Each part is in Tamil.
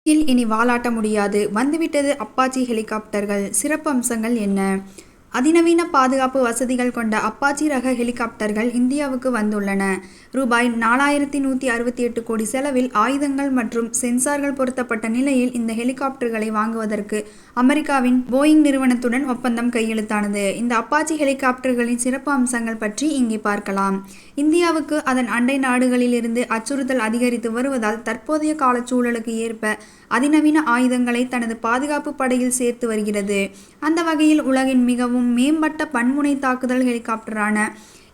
இனி வாலாட்ட முடியாது, வந்துவிட்டது அப்பாச்சி ஹெலிகாப்டர்கள். சிறப்பு அம்சங்கள் என்ன? அதிநவீன பாதுகாப்பு வசதிகள் கொண்ட அப்பாச்சி ரக ஹெலிகாப்டர்கள் இந்தியாவுக்கு வந்துள்ளன. ரூபாய் 4168 கோடி செலவில் ஆயுதங்கள் மற்றும் சென்சார்கள் பொருத்தப்பட்ட நிலையில் இந்த ஹெலிகாப்டர்களை வாங்குவதற்கு அமெரிக்காவின் போயிங் நிறுவனத்துடன் ஒப்பந்தம் கையெழுத்தானது. இந்த அப்பாச்சி ஹெலிகாப்டர்களின் சிறப்பு அம்சங்கள் பற்றி இங்கே பார்க்கலாம். இந்தியாவுக்கு அதன் அண்டை நாடுகளில் இருந்து அச்சுறுத்தல் அதிகரித்து வருவதால் தற்போதைய காலச்சூழலுக்கு ஏற்ப அதிநவீன ஆயுதங்களை தனது பாதுகாப்பு படையில் சேர்த்து வருகிறது. அந்த வகையில் உலகின் மிகவும் மேம்பட்ட பன்முனை தாக்குதல் ஹெலிகாப்டரான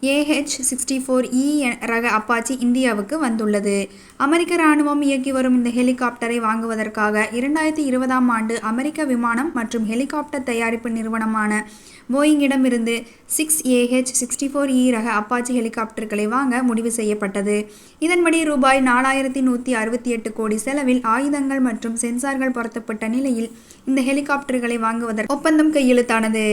AH-64E ரக அப்பாச்சி இந்தியாவுக்கு வந்துள்ளது. அமெரிக்க இராணுவம் இயக்கி வரும் இந்த ஹெலிகாப்டரை வாங்குவதற்காக 2020ஆம் ஆண்டு அமெரிக்க விமானம் மற்றும் ஹெலிகாப்டர் தயாரிப்பு நிறுவனமான போயிங்கிடமிருந்து 6 AH-64E ரக அப்பாச்சி ஹெலிகாப்டர்களை வாங்க முடிவு செய்யப்பட்டது. இதன்படி ரூபாய் 4168 கோடி செலவில் ஆயுதங்கள் மற்றும் சென்சார்கள் பொருத்தப்பட்ட நிலையில் இந்த ஹெலிகாப்டர்களை வாங்குவதற்கு ஒப்பந்தம் கையெழுத்தானது.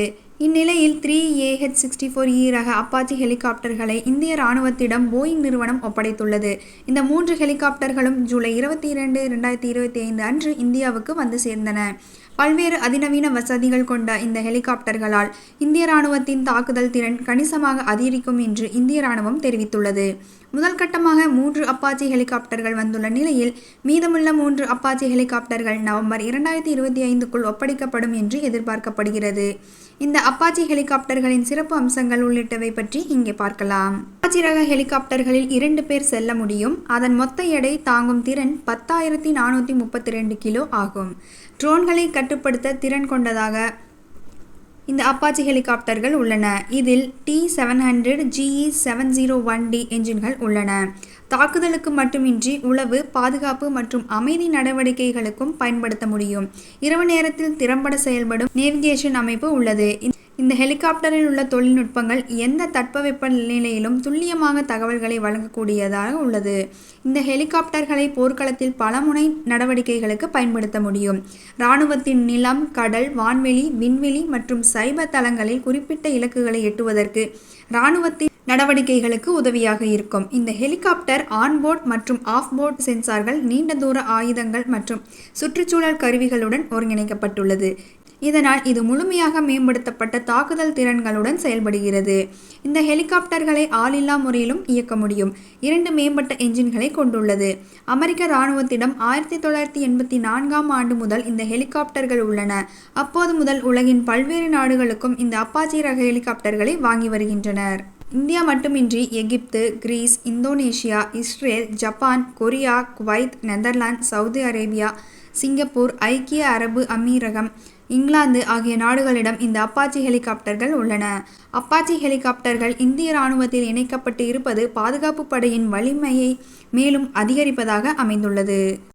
இந்நிலையில் 3 AH-64E ரக அப்பாச்சி ஹெலிகாப்டர்களை இந்திய இராணுவத்திடம் போயிங் நிறுவனம் ஒப்படைத்துள்ளது. இந்த 3 ஹெலிகாப்டர்களும் ஜூலை 22, 2025 அன்று இந்தியாவுக்கு வந்து சேர்ந்தன. பல்வேறு அதிநவீன வசதிகள் கொண்ட இந்த ஹெலிகாப்டர்களால் இந்திய இராணுவத்தின் தாக்குதல் திறன் கணிசமாக அதிகரிக்கும் என்று இந்திய இராணுவம் தெரிவித்துள்ளது. முதல் கட்டமாக 3 அப்பாச்சி ஹெலிகாப்டர்கள் வந்துள்ள நிலையில் மீதமுள்ள 3 அப்பாச்சி ஹெலிகாப்டர்கள் நவம்பர் 2025க்குள் ஒப்படைக்கப்படும் என்று எதிர்பார்க்கப்படுகிறது. இந்த அப்பாச்சி ஹெலிகாப்டர்களின் சிறப்பு அம்சங்கள் உள்ளிட்டவை பற்றி இங்கே பார்க்கலாம். அப்பாச்சி ரக ஹெலிகாப்டர்களில் 2 பேர் செல்ல முடியும். அதன் மொத்த எடை தாங்கும் திறன் 10,432 கிலோ ஆகும். ட்ரோன்களை கட்டுப்படுத்த திறன் கொண்டதாக இந்த அப்பாச்சி ஹெலிகாப்டர்கள் உள்ளன. இதில் T-700 GE-701D என்ஜின்கள் உள்ளன. தாக்குதலுக்கு மட்டுமின்றி உளவு, பாதுகாப்பு மற்றும் அமைதி நடவடிக்கைகளுக்கும் பயன்படுத்த முடியும். இரவு நேரத்தில் திறம்பட செயல்படும் நேவிகேஷன் அமைப்பு உள்ளது. இந்த ஹெலிகாப்டரில் உள்ள தொழில்நுட்பங்கள் எந்த தட்பவெப்ப நிலையிலும் துல்லியமாக தகவல்களை வழங்கக்கூடியதாக உள்ளது. இந்த ஹெலிகாப்டர்களை போர்க்களத்தில் பல முனை நடவடிக்கைகளுக்கு பயன்படுத்த முடியும். இராணுவத்தின் நிலம், கடல், வான்வெளி, விண்வெளி மற்றும் சைபர் தளங்களில் குறிப்பிட்ட இலக்குகளை எட்டுவதற்கு இராணுவத்தின் நடவடிக்கைகளுக்கு உதவியாக இருக்கும். இந்த ஹெலிகாப்டர் ஆன்போர்ட் மற்றும் ஆஃப்-போர்ட் சென்சார்கள், நீண்ட தூர ஆயுதங்கள் மற்றும் சுற்றுச்சூழல் கருவிகளுடன் ஒருங்கிணைக்கப்பட்டுள்ளது. இதனால் இது முழுமையாக மேம்படுத்தப்பட்ட தாக்குதல் திறன்களுடன் செயல்படுகிறது. இந்த ஹெலிகாப்டர்களை ஆளில்லா முறையிலும் இயக்க முடியும். 2 மேம்பட்ட என்ஜின்களை கொண்டுள்ளது. அமெரிக்க இராணுவத்திடம் 1984ஆம் ஆண்டு முதல் இந்த ஹெலிகாப்டர்கள் உள்ளன. அப்போது முதல் உலகின் பல்வேறு நாடுகளுக்கும் இந்த அப்பாச்சி ரக ஹெலிகாப்டர்களை வாங்கி வருகின்றனர். இந்தியா மட்டுமின்றி Egypt, Greece, Indonesia, Israel, Japan, Korea, Kuwait, Netherlands, Saudi Arabia, Singapore, ஐக்கிய அரபு அமீரகம், இங்கிலாந்து ஆகிய நாடுகளிடம் இந்த அப்பாச்சி ஹெலிகாப்டர்கள் உள்ளன. அப்பாச்சி ஹெலிகாப்டர்கள் இந்திய இராணுவத்தில் இணைக்கப்பட்டு இருப்பது பாதுகாப்பு படையின் வலிமையை மேலும் அதிகரிப்பதாக அமைந்துள்ளது.